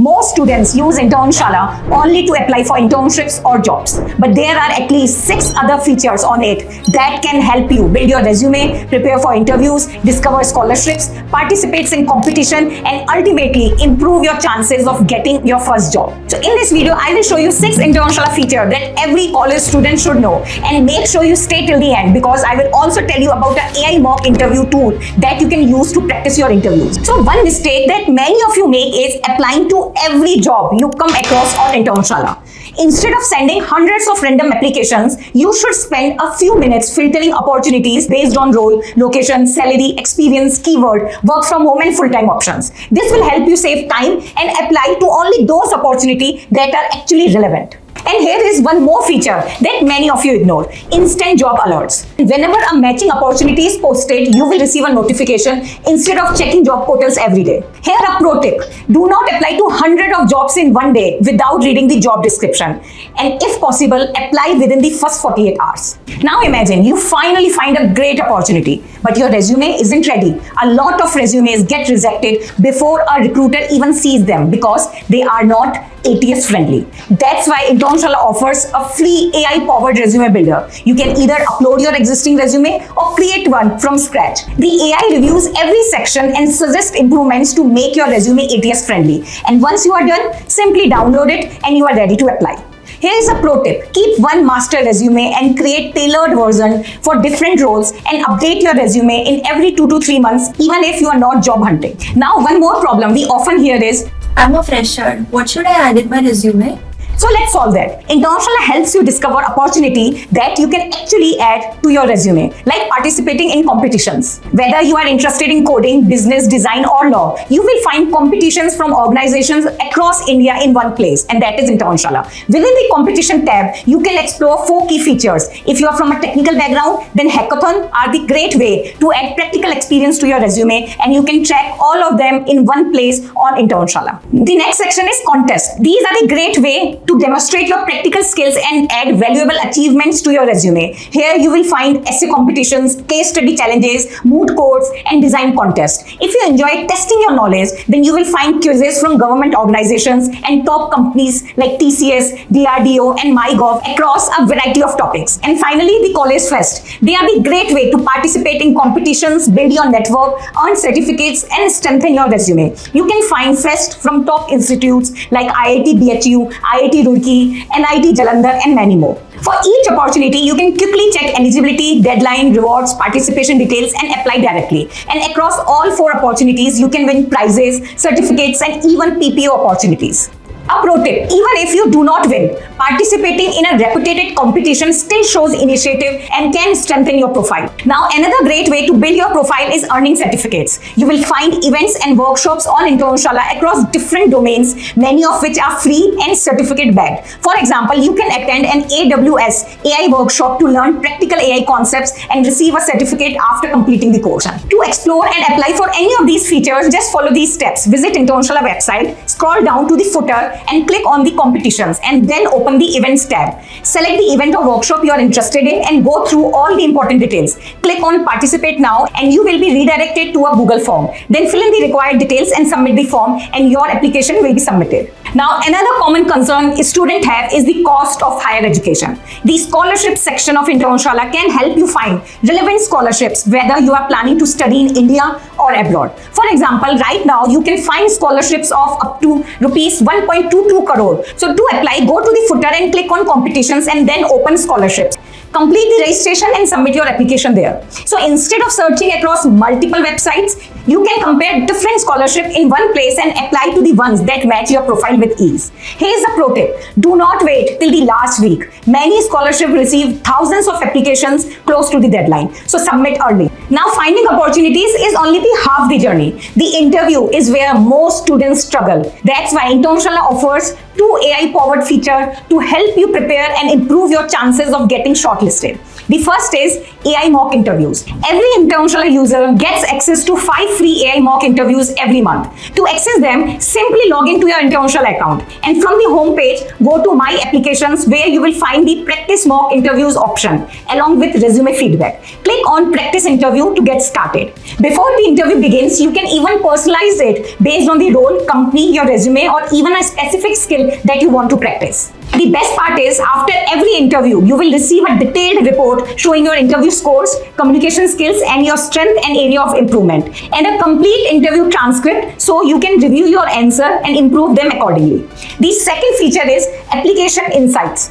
Most students use Internshala only to apply for internships or jobs, but there are at least 6 other features on it that can help you build your resume, prepare for interviews, discover scholarships, participate in competition, and ultimately improve your chances of getting your first job. So in this video, I will show you 6 Internshala features that every college student should know, and make sure you stay till the end because I will also tell you about an AI mock interview tool that you can use to practice your interviews. So one mistake that many of you make is applying to every job you come across on Internshala. Instead of sending hundreds of random applications, you should spend a few minutes filtering opportunities based on role, location, salary, experience, keyword, work from home and full-time options. This will help you save time and apply to only those opportunities that are actually relevant. And here is one more feature that many of you ignore: instant job alerts. Whenever a matching opportunity is posted, you will receive a notification instead of checking job portals every day. Here a pro tip: do not apply to hundreds of jobs in one day without reading the job description. And if possible, apply within the first 48 hours. Now imagine you finally find a great opportunity, but your resume isn't ready. A lot of resumes get rejected before a recruiter even sees them because they are not ATS friendly. That's why Internshala offers a free AI-powered resume builder. You can either upload your existing resume or create one from scratch. The AI reviews every section and suggests improvements to make your resume ATS friendly. And once you are done, simply download it and you are ready to apply. Here is a pro tip: keep one master resume and create tailored version for different roles and update your resume in every 2 to 3 months, even if you are not job hunting. Now, one more problem we often hear is, I'm a fresher. What should I add in my resume? so let's solve that. Internshala helps you discover opportunity that you can actually add to your resume, like participating in competitions. Whether you are interested in coding, business, design, or law, you will find competitions from organizations across India in one place, and that is Internshala. Within the competition tab, you can explore 4 key features. If you are from a technical background, then hackathons are the great way to add practical experience to your resume, and you can track all of them in one place on Internshala. The next section is contests. These are the great way to demonstrate your practical skills and add valuable achievements to your resume. Here you will find essay competitions, case study challenges, mood courts, and design contests. If you enjoy testing your knowledge, then you will find quizzes from government organizations and top companies like TCS, DRDO, and MyGov across a variety of topics. And finally, the College Fest. They are the great way to participate in competitions, build your network, earn certificates, and strengthen your resume. You can find fest from top institutes like IIT BHU, IIT Roorkee, NIT Jalandhar, and many more. For each opportunity, you can quickly check eligibility, deadline, rewards, participation details, and apply directly. And across all 4 opportunities, you can win prizes, certificates, and even PPO opportunities. A pro tip: even if you do not win, participating in a reputed competition still shows initiative and can strengthen your profile. Now, another great way to build your profile is earning certificates. You will find events and workshops on Internshala across different domains, many of which are free and certificate backed. For example, you can attend an AWS AI workshop to learn practical AI concepts and receive a certificate after completing the course. To explore and apply for any of these features, just follow these steps. Visit Internshala website, scroll down to the footer, and click on the competitions, and then open the events tab. Select the event or workshop you are interested in and go through all the important details. Click on participate now and you will be redirected to a Google form. Then fill in the required details and submit the form, and your application will be submitted. Now, another common concern students have is the cost of higher education. The scholarship section of Internshala can help you find relevant scholarships whether you are planning to study in India or abroad. For example, right now you can find scholarships of up to rupees 1.22 crore. So to apply, go to the footer and click on competitions and then open scholarships. Complete the registration and submit your application there. So instead of searching across multiple websites, you can compare different scholarships in one place and apply to the ones that match your profile with ease. Here's a pro tip: do not wait till the last week. Many scholarships receive thousands of applications close to the deadline, so submit early. Now, finding opportunities is only the half the journey. The interview is where most students struggle. That's why Internshala offers 2 AI-powered features to help you prepare and improve your chances of getting shortlisted. The first is AI mock interviews. Every Internshala user gets access to 5 free AI mock interviews every month. To access them, simply log into your Internshala account and from the home page, go to My Applications where you will find the Practice Mock Interviews option along with resume feedback. Click on Practice Interview to get started. Before the interview begins, you can even personalize it based on the role, company, your resume, or even a specific skill that you want to practice. The best part is, after every interview, you will receive a detailed report showing your interview scores, communication skills, and your strength and area of improvement, and a complete interview transcript so you can review your answer and improve them accordingly. The second feature is Application Insights.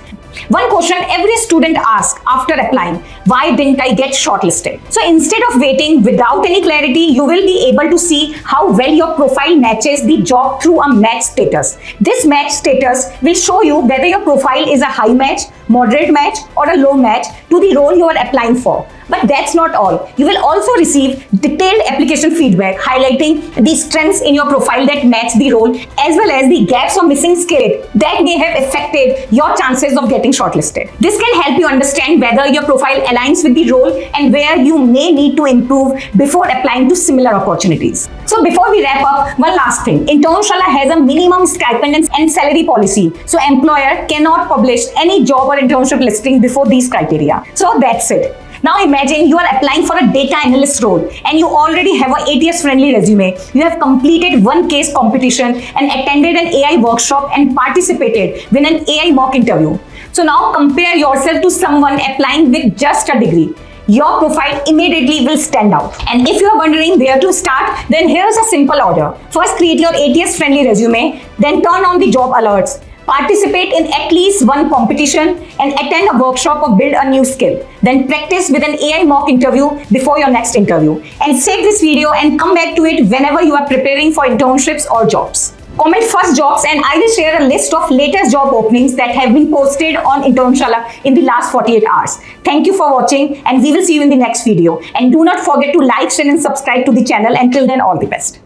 One question every student asks after applying: why didn't I get shortlisted? So instead of waiting without any clarity, you will be able to see how well your profile matches the job through a match status. This match status will show you whether your profile is a high match, moderate match, or a low match to the role you are applying for. But that's not all. You will also receive detailed application feedback highlighting the strengths in your profile that match the role, as well as the gaps or missing skills that may have affected your chances of getting shortlisted. This can help you understand whether your profile aligns with the role and where you may need to improve before applying to similar opportunities. So before we wrap up, one last thing. Internshala has a minimum stipend and salary policy. So employer cannot publish any job or internship listing before these criteria. So that's it. Now imagine you are applying for a data analyst role and you already have an ATS-Friendly Resume. You have completed one case competition and attended an AI workshop and participated in an AI mock interview. So now compare yourself to someone applying with just a degree. Your profile immediately will stand out. And if you are wondering where to start, then here's a simple order. First, create your ATS-Friendly Resume, then turn on the job alerts. Participate in at least one competition and attend a workshop or build a new skill. Then practice with an AI mock interview before your next interview. And save this video and come back to it whenever you are preparing for internships or jobs. Comment first jobs and I will share a list of latest job openings that have been posted on Internshala in the last 48 hours. Thank you for watching and we will see you in the next video. And do not forget to like, share and subscribe to the channel. Until then, all the best.